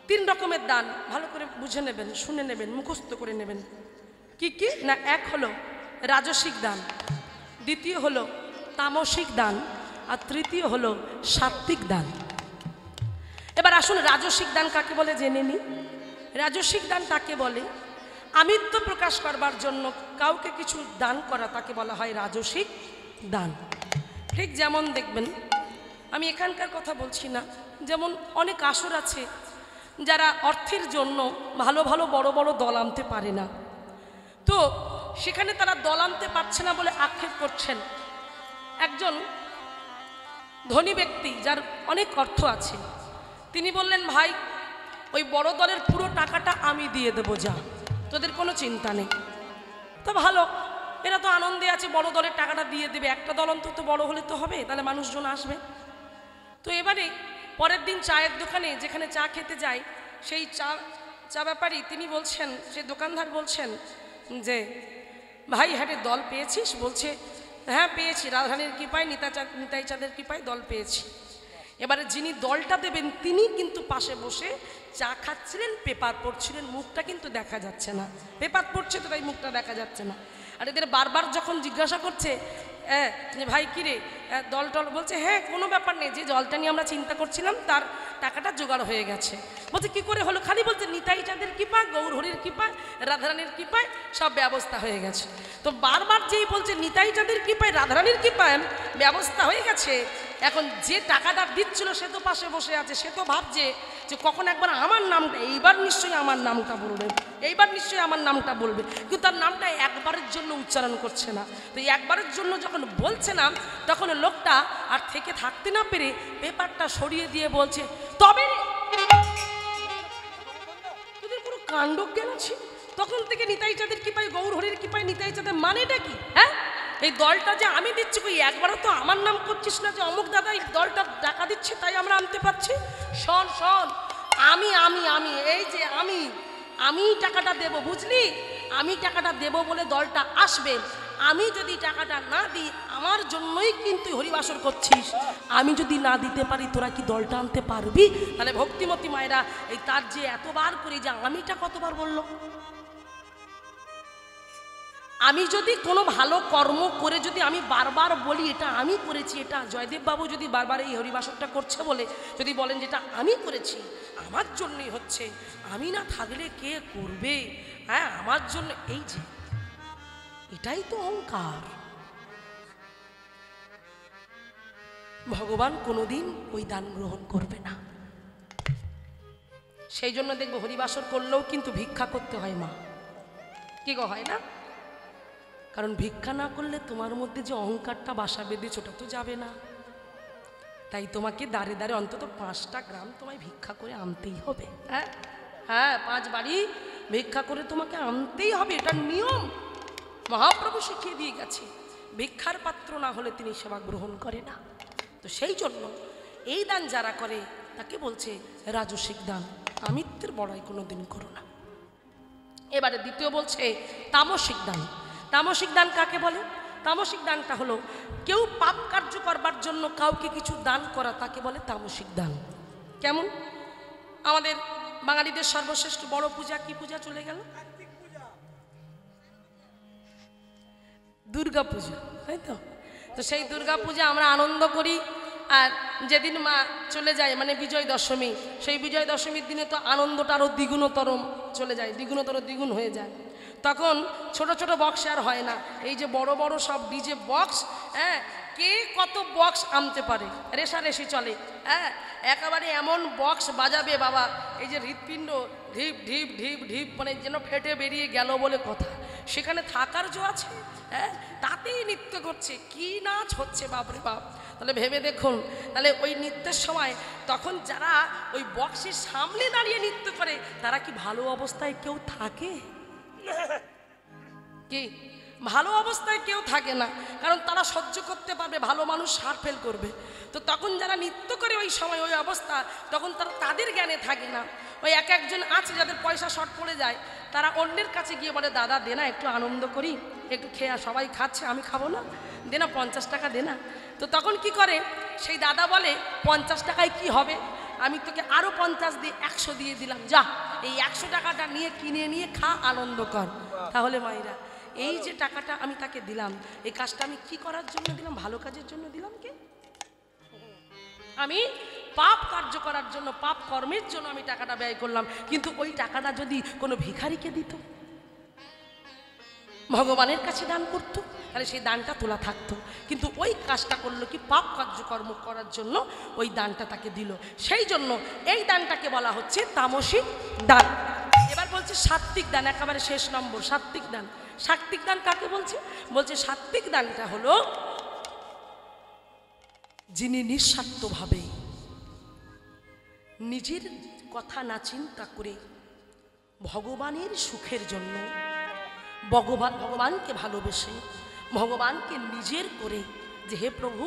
তিন রকমের দান ভালো করে বুঝে নেবেন, শুনে নেবেন, মুখস্থ করে নেবেন। কি কি না, এক হলো রাজসিক দান, দ্বিতীয় হলো তামসিক দান, আর তৃতীয় হলো সাত্ত্বিক দান। এবার আসুন রাজসিক দান কাকে বলে জেনে নিই। রাজসিক দান তাকে বলে আমিত্ব প্রকাশ করবার জন্য কাউকে কিছু দান করা, তাকে বলা হয় রাজসিক দান। ঠিক যেমন দেখবেন, আমি এখানকার কথা বলছি না, যেমন অনেক আসর আছে যারা অর্থের জন্য ভালো ভালো বড় বড় দল আনতে পারে না, তো সেখানে তারা দল আনতে পারছে না বলে আক্ষেপ করছেন। একজন ধনী ব্যক্তি যার অনেক অর্থ আছে, তিনি বললেন, ভাই ওই বড় দলের পুরো টাকাটা আমি দিয়ে দেবো, যা, তোদের কোনো চিন্তা নেই। তো ভালো, এরা তো আনন্দে আছে, বড় দলের টাকাটা দিয়ে দেবে, একটা দল অন্তত বড় হলে তো হবে, তাহলে মানুষজন আসবে। তো এবারে পরের দিন চায়ের দোকানে যেখানে চা খেতে যায়, সেই চা ব্যাপারী তিনি বলছেন, সে দোকানদার বলছেন যে, ভাই হ্যাঁ দল পেয়েছিস? বলছে, হ্যাঁ পেয়েছি, রাধারানীর কৃপায়, নিতাই চাঁদের কৃপায় দল পেয়েছি। এবারে যিনি দলটা দেবেন তিনি কিন্তু পাশে বসে চা খাচ্ছিলেন, পেপার পড়ছিলেন, মুখটা কিন্তু দেখা যাচ্ছে না, পেপার পড়ছে তো তাই মুখটা দেখা যাচ্ছে না। আর এদের বারবার যখন জিজ্ঞাসা করছে, যে ভাই কিরে দল টল, বলছে হ্যাঁ কোনো ব্যাপার নেই, যে জলটা নিয়ে আমরা চিন্তা করছিলাম তার টাকাটা জোগাড় হয়ে গেছে। বলছে কি করে হলো? খালি বলছে নিতাই চাঁদের কৃপা, গৌর হরির কৃপায়, রাধারানীর কৃপায় সব ব্যবস্থা হয়ে গেছে। তো বারবার যেই বলছে নিতাই চাঁদের কৃপায়, রাধারানীর কৃপায় ব্যবস্থা হয়ে গেছে, এখন যে টাকাটা দিচ্ছিল সে তো পাশে বসে আছে, সে তো ভাবছে যে কখন একবার আমার নামটা, এইবার নিশ্চয়ই আমার নামটা বলবে, এইবার নিশ্চয়ই আমার নামটা বলবে, কিন্তু তার নামটা একবারের জন্য উচ্চারণ করছে না। তো একবারের জন্য যখন বলছে না, তখন লোকটা আর থেকে থাকতে না পেরে পেপারটা সরিয়ে দিয়ে বলছে, তবে তোদের পুরো কাণ্ড জ্ঞান আছে, তখন থেকে নিতাই চাঁদের কৃপায়, গৌর হরির কৃপায়, নিতাই চাঁদের মানেটা কি? হ্যাঁ, এই দলটা যে আমি দিচ্ছি, কই একবারও তো আমার নাম করছিস না যে অমুক দাদা এই দলটা টাকা দিচ্ছে তাই আমরা আনতে পারছি। শোন শোন, আমি আমি আমি এই যে আমি টাকাটা দেব, বুঝলি? আমি টাকাটা দেব বলে দলটা আসবে, আমি যদি টাকাটা না দিই, আমার জন্যই কিন্তু হরিবাসর করছিস, আমি যদি না দিতে পারি তোরা কি দলটা আনতে পারবি? তাহলে ভক্তিমতী মায়েরা, এই তার যে এতবার করে যে আমিটা কতবার বললো, আমি যদি কোনো ভালো কর্ম করে যদি আমি বারবার বলি এটা আমি করেছি, এটা জয়দেব বাবু যদি বারবার এই হরিবাসরটা করছে বলে যদি বলেন যেটা আমি করেছি, আমার জন্যই হচ্ছে, আমি না থাকলে কে করবে? হ্যাঁ, আমার জন্য, এই যে এটাই তো অহংকার। ভগবান কোনোদিন ওই দান গ্রহণ করবে না। সেই জন্য দেখবো হরিবাসর করলেও কিন্তু ভিক্ষা করতে হয় মা, কি গো হয় না? কারণ ভিক্ষা না করলে তোমার মধ্যে যে অহংকারটা বাসা বেঁধেছে ওটা তো যাবে না। তাই তোমাকে দাঁড়ে দাঁড়ে অন্তত 5টা গ্রাম তোমায় ভিক্ষা করে আনতেই হবে। হ্যাঁ হ্যাঁ, 5 বাড়ি ভিক্ষা করে তোমাকে আনতেই হবে, এটা নিয়ম, মহাপ্রভু শিখিয়ে দিয়ে গেছে। ভিক্ষার পাত্র না হলে তিনি সেবা গ্রহণ করে না। তো সেই জন্য এই দান যারা করে তাকে বলছে রাজসিক দান, আমিত্বের বড়াই কোনোদিন করো না। এবারে দ্বিতীয় বলছে তামসিক দান। তামসিক দান কাকে বলে? তামসিক দানটা হলো কেউ পাপ কার্য করবার জন্য কাউকে কিছু দান করা, তাকে বলে তামসিক দান। কেমন? আমাদের বাঙালিদের সর্বশ্রেষ্ঠ বড় পূজা কি পূজা চলে গেল? দুর্গা পূজা, তাই তো? তো সেই দুর্গা পূজা আমরা আনন্দ করি, আর যেদিন মা চলে যায় মানে বিজয় দশমী, সেই বিজয় দশমীর দিনে তো আনন্দটা আরও দ্বিগুণতর চলে যায়, দ্বিগুণ হয়ে যায়। তখন ছোট ছোট বক্স আর হয় না, এই যে বড় বড় সব ডিজে বক্স, হ্যাঁ, কে কত বক্স আনতে পারে, রেশারেশি চলে। হ্যাঁ, একেবারে এমন বক্স বাজাবে বাবা, এই যে হৃৎপিণ্ড ঢিপ ঢিপ ঢিপ ঢিপ মানে যেন ফেটে বেরিয়ে গেল বলে কথা। সেখানে থাকার জো আছে, হ্যাঁ, তাতেই নৃত্য করছে, কি নাচ হচ্ছে বাপরে বাপ। তাহলে ভেবে দেখুন, তাহলে ওই নৃত্যের সময় তখন যারা ওই বক্সের সামনে দাঁড়িয়ে নৃত্য করে তারা কি ভালো অবস্থায় কেউ থাকে? কি ভালো অবস্থায় কেউ থাকে না, কারণ তারা সহ্য করতে পারবে ভালো মানুষ সার ফেল করবে। তো তখন যারা নৃত্য করে ওই সময় ওই অবস্থা, তখন তারা তাদের জ্ঞানে থাকে না। ওই এক একজন আছে যাদের পয়সা শর্ট পড়ে যায়, তারা অন্যের কাছে গিয়ে বলে দাদা দে না একটু আনন্দ করি, একটু খেয়ে, সবাই খাচ্ছে আমি খাবো না, দে না 50 টাকা দে না। তো তখন কি করে সেই দাদা বলে 50 টাকায় কি হবে, আমি তোকে আরও 50 দিয়ে 100 দিয়ে দিলাম, যা এই 100 টাকাটা নিয়ে কিনে নিয়ে খা, আনন্দ কর। তাহলে মায়েরা এই যে টাকাটা আমি তাকে দিলাম, এই কাজটা আমি কি করার জন্য দিলাম? ভালো কাজের জন্য দিলাম। কি আমি পাপ কার্য করার জন্য, পাপ কর্মের জন্য আমি টাকাটা ব্যয় করলাম। কিন্তু ওই টাকাটা যদি কোনো ভিখারিকে দিত, ভগবানের কাছে দান করত, তাহলে সেই দানটা তোলা থাকতো। কিন্তু ওই কাজটা করলো কি, পাপ কার্যকর্ম করার জন্য ওই দানটা তাকে দিল। সেই জন্য এই দানটাকে বলা হচ্ছে তামসিক দান। এবার বলছে সাত্বিক দান, একেবারে শেষ নম্বর, সাত্বিক দান। সাত্বিক দান কাকে বলছে? বলছে সাত্বিক দানটা হলো যিনি নিঃস্বার্থভাবে নিজের কথা না চিন্তা করে ভগবানের সুখের জন্য, ভগবানকে ভালোবেসে, ভগবানকে নিজের করে, যে হে প্রভু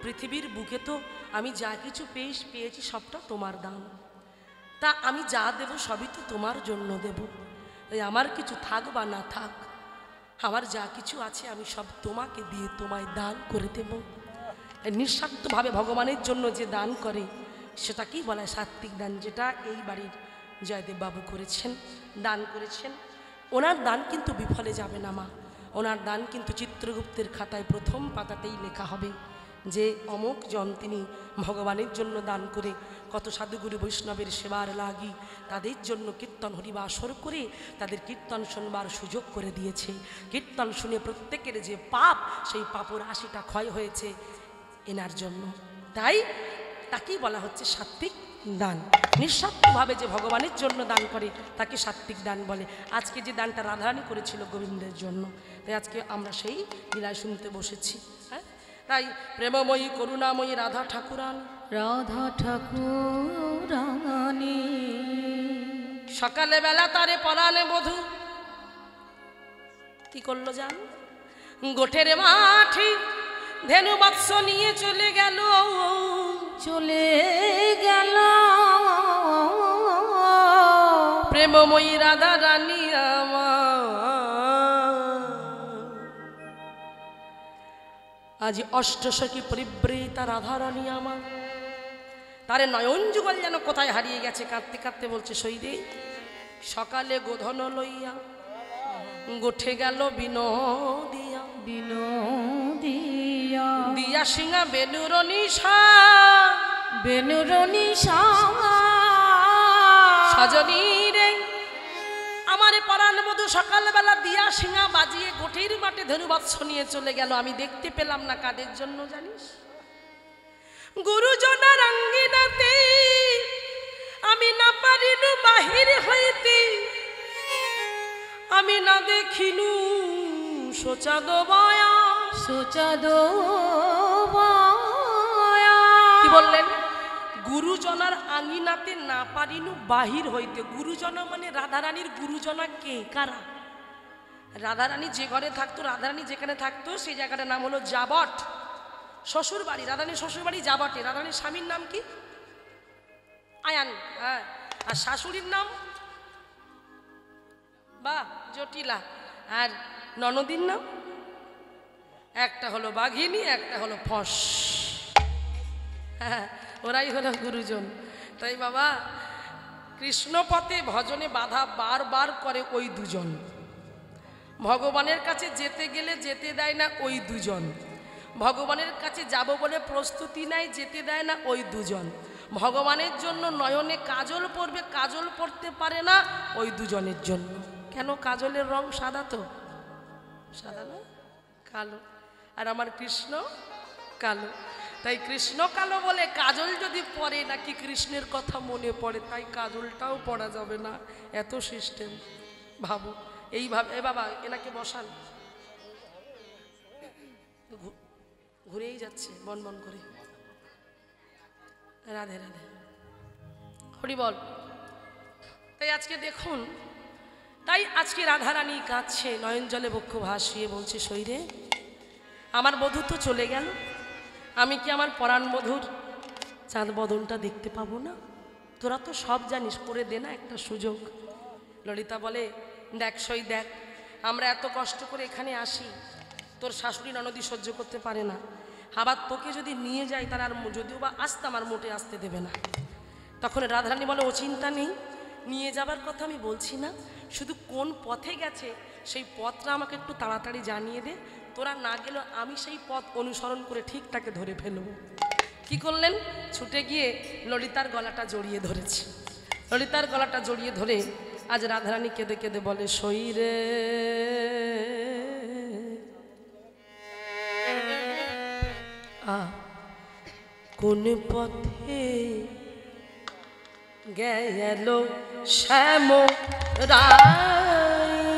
পৃথিবীর বুকে তো আমি যা কিছু পেয়েছি সবটা তোমার দান, তা আমি যা দেব সবই তো তোমার জন্য দেব, তাই আমার কিছু থাক বা না থাক, আমার যা কিছু আছে আমি সব তোমাকে দিয়ে তোমায় দান করে দেব। নিঃস্বার্থভাবে ভগবানের জন্য যে দান করে সেটাকেই বলা হয় সাত্বিক দান, যেটা এই বাড়ির জয়দেব বাবু করেছেন, দান করেছেন। ওনার দান কিন্তু বিফলে যাবে না মা, ওনার দান কিন্তু চিত্রগুপ্তের খাতায় প্রথম পাতাতেই লেখা হবে যে অমুক জন তিনি ভগবানের জন্য দান করে কত সাধুগুরু বৈষ্ণবের সেবার লাগি তাদের জন্য কীর্তন হরিবাসর করে তাদের কীর্তন শুনবার সুযোগ করে দিয়েছে। কীর্তন শুনে প্রত্যেকের যে পাপ, সেই পাপের 80টা ক্ষয় হয়েছে এনার জন্য। তাই তাকেই বলা হচ্ছে সাত্বিক দান। নিঃস্বার্থভাবে যে ভগবানের জন্য দান করে তাকে সাত্বিক দান বলে। আজকে যে দানটা রাধারানী করেছিল গোবিন্দের জন্য, তাই আজকে আমরা সেই লীলায় শুনতে বসেছি। হ্যাঁ, তাই প্রেমময়ী করুণাময়ী রাধা ঠাকুরানী, রাধা ঠাকুরানী সকালে বেলা তারে পরাণে বধূ কি করলো জান, গোঠের মাঠে ধেনু বাৎস নিয়ে চলে গেল, চলে গেল প্রেমময়ী রাধা রানী আমার। আজ অষ্টসখী পরিবৃতা রাধা রানী আমার, তারে নয়ন যুগল যেন কোথায় হারিয়ে গেছে। কাঁদতে কাঁদতে বলছে সইরে সকালে গোধন লইয়া গোঠে গেল বিনোদিয়া, বিনোদিয়া দিয়া সিংহা বেনুর নিশা, বেনুর নিশা সজনী রে আমার পরাণ বধূ সকালবেলা দিয়া সিংহা বাজিয়ে গোঠের মাঠে ধনুবাৎস নিয়ে চলে গেল। আমি দেখতে পেলাম না, কাদের জন্য জানিস? গুরুজনার আঙ্গিনাতে আমি না পারিনু বাহির হইতে, আমি না দেখিনু সোচাদ বয়া, সোচাদ কি বললেন? গুরুজনার আঙ্গিনাতে না পারিনু বাহির হইতে। গুরুজনা মানে রাধারানীর গুরুজনা কে, কারা? রাধারানী যে ঘরে থাকতো, রাধারানী যেখানে থাকতো সেই জায়গাটার নাম হলো জাবট, শ্বশুর বাড়ি। রাধারানীর শ্বশুর বাড়ি জাবটে। রাধারানীর স্বামীর নাম কি? আয়ান। হ্যাঁ। আর শাশুড়ির নাম বা জটিলা। আর ননদীর নাম একটা হলো বাঘিনী, একটা হলো ফস। হ্যাঁ, ওরাই হলো গুরুজন। তাই বাবা কৃষ্ণপথে ভজনে বাধা বারবার করে ওই দুজন। ভগবানের কাছে যেতে গেলে যেতে দেয় না ওই দুজন। ভগবানের কাছে যাব বলে প্রস্তুতি নেয়, যেতে দেয় না ওই দুজন। ভগবানের জন্য নয়নে কাজল পরবে, কাজল পরতে পারে না ওই দুজনের জন্য। কেন? কাজলের রং সাদা, তো সাদা না, কালো। আর আমার কৃষ্ণ কালো। তাই কৃষ্ণ কালো বলে কাজল যদি পরে নাকি কৃষ্ণের কথা মনে পড়ে, তাই কাজলটাও পড়া যাবে না। এত সিস্টেম ভাবো। এইভাবে এ বাবা এনাকে বসান, ঘুরেই যাচ্ছে বন বন করে। রাধে রাধে, হরি বল। তাই আজকে দেখুন, তাই আজকে রাধারানী কাঁদছে, নয়ন জলে বক্ষ ভাসিয়ে বলছে, শৈরে আমার বধূ তো চলে গেল, আমি কি আমার পরাণ বধূর চাঁদ বদনটা দেখতে পাবো না? তোরা তো সব জানিস, করে দে না একটা সুযোগ। ললিতা বলে, দেখ সই দেখ, আমরা এত কষ্ট করে এখানে আসি, তোর শাশুড়ি ননদি সহ্য করতে পারে না। আবার তোকে যদি নিয়ে যাই, তার আর যদিও বা আসতাম আর মোটে আসতে দেবে না। তখন রাধারানী বলে, ও চিন্তা নেই, নিয়ে যাবার কথা আমি বলছি না, শুধু কোন পথে গেছে সেই পথটা আমাকে একটু তাড়াতাড়ি জানিয়ে দে, তোরা না গেলেও আমি সেই পথ অনুসরণ করে ঠিক তাকে ধরে ফেলব। কি করলেন? ছুটে গিয়ে ললিতার গলাটা জড়িয়ে ধরেছে। ললিতার গলাটা জড়িয়ে ধরে আজ রাধারানী কেঁদে কেঁদে বলে, শৈরে কোন পথে গেল শ্যাম রায়।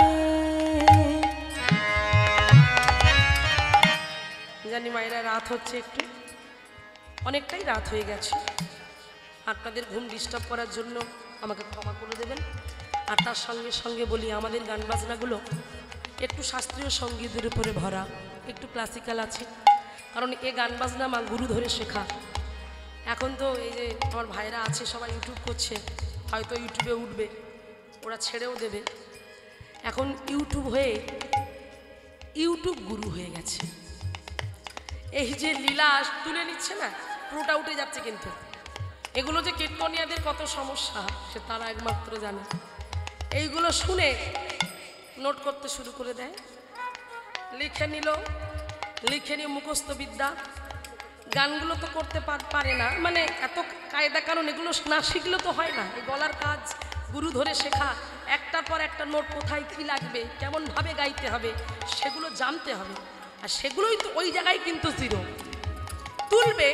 জানি মায়েরা রাত হচ্ছে, একটু অনেকটাই রাত হয়ে গেছে। আপনাদের ঘুম ডিস্টার্ব করার জন্য আমাকে ক্ষমা করে দেবেন। আর তার সঙ্গে সঙ্গে বলি, আমাদের গান বাজনাগুলো একটু শাস্ত্রীয় সঙ্গীতের উপরে ভরা, একটু ক্লাসিক্যাল আছে, কারণ এ গান বাজনা মা গুরু ধরে শেখা। এখন তো এই যে আমার ভাইরা আছে সবাই ইউটিউব করছে, হয়তো ইউটিউবে উঠবে, ওরা ছেড়েও দেবে। এখন ইউটিউব হয়ে ইউটিউব গুরু হয়ে গেছে। এই যে লীলা তুলে নিচ্ছে না, পুরোটা উঠে যাচ্ছে। কিন্তু এগুলো যে কীর্তনিয়াদের কত সমস্যা সে তারা একমাত্র জানে। এইগুলো শুনে নোট করতে শুরু করে দেয়, লিখে নিল, লিখে নিয়ে মুখস্থ বিদ্যা। গানগুলো তো করতে পারে না, মানে এত কায়দা কারণ এগুলো না শিখলে তো হয় না। এই গলার কাজ গুরু ধরে শেখা, একটার পর একটা নোট, কোথায় কী লাগবে, কেমনভাবে গাইতে হবে, সেগুলো জানতে হবে। আর সেগুলোই তো ওই জায়গায় কিন্তু জিরো। তুলবে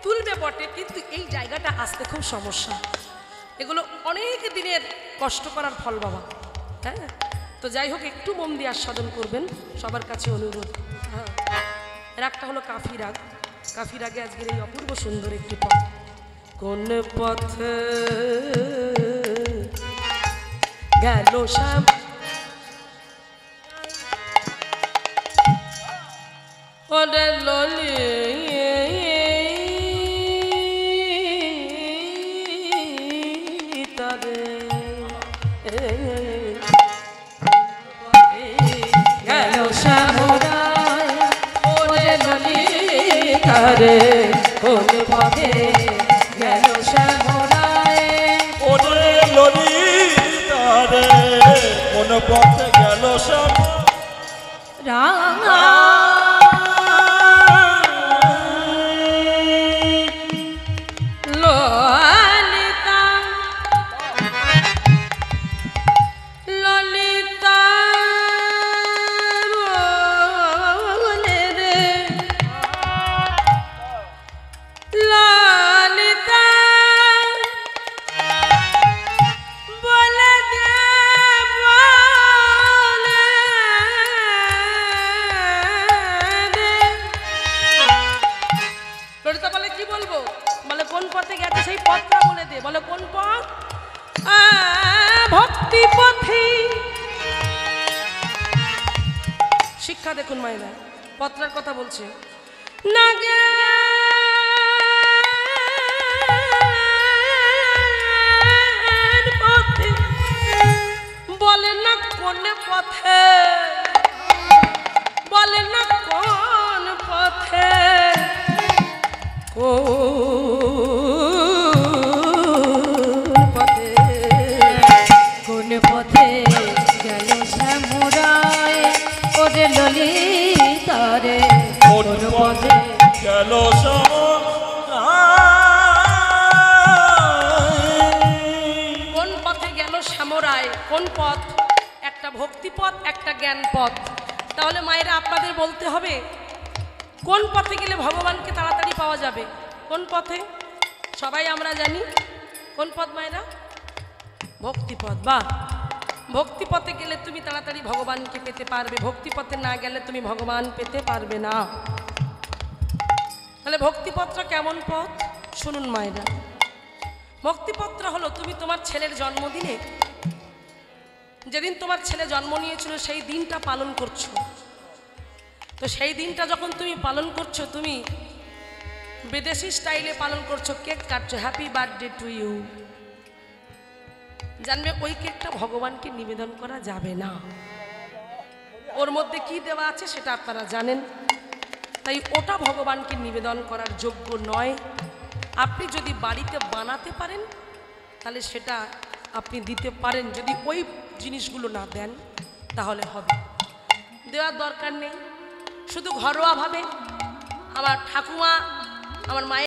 তুলবে বটে, কিন্তু এই জায়গাটা আসতে খুব সমস্যা। এগুলো অনেক দিনের কষ্ট করার ফল বাবা। হ্যাঁ, তো যাই হোক, একটু মন দিয়ে আস্বাদন করবেন, সবার কাছে অনুরোধ। হ্যাঁ, রাগটা হলো কাফি রাগ। কাফি রাগে আজকের এই অপূর্ব সুন্দর একটি পথ। কোন পথে গেল শ্যাম ওরে ললিতা রে, গেল শ্যাম রায় ওরে ললিতা রে, কোন পথে গেল শ্যাম রায় ওরে ললিতা রে, কোন পথে গেল শ্যাম রাঙা ভক্তি পথে শিক্ষা দেখুন মায়েরা, পত্রার কথা বলছে না গে পথে, বলে না কোন পথে, বলে না কোন পথে, কোন পথে গেল শ্যামরায় ওরে ললিতারে, কোন পথে গেল কোন পথে গেল শ্যামরায়, কোন পথ? একটা ভক্তি পথ, একটা জ্ঞান পথ। তাহলে মায়েরা আপনাদের বলতে হবে কোন পথে গেলে ভগবানকে তাড়াতাড়ি পাওয়া যাবে। কোন পথে? সবাই আমরা জানি কোন পথ মায়েরা? ভক্তি পথ। বাহ, ভক্তি পথে গেলে তুমি তাড়াতাড়ি ভগবানকে পেতে পারবে, ভক্তি পথে না গেলে তুমি ভগবান পেতে পারবে না। তাহলে ভক্তিপত্র কেমন পথ শুনুন মায়েরা। ভক্তিপত্র হলো তুমি তোমার ছেলের জন্মদিনে, যেদিন তোমার ছেলে জন্ম নিয়েছিল সেই দিনটা পালন করছো। তো সেই দিনটা যখন তুমি পালন করছো, তুমি বিদেশি স্টাইলে পালন করছো, কেক কাটছো, হ্যাপি বার্থডে টু ইউ। জানবে ওই কেকটা ভগবানকে নিবেদন করা যাবে না, ওর মধ্যে কি দেওয়া আছে সেটা আপনারা জানেন, তাই ওটা ভগবানকে নিবেদন করার যোগ্য নয়। আপনি যদি বাড়িতে বানাতে পারেন তাহলে সেটা আপনি দিতে পারেন, যদি ওই জিনিসগুলো না দেন তাহলে হবে, দেওয়ার দরকার নেই। শুধু ঘরোয়াভাবে আমার ঠাকুমা, আমার মায়ের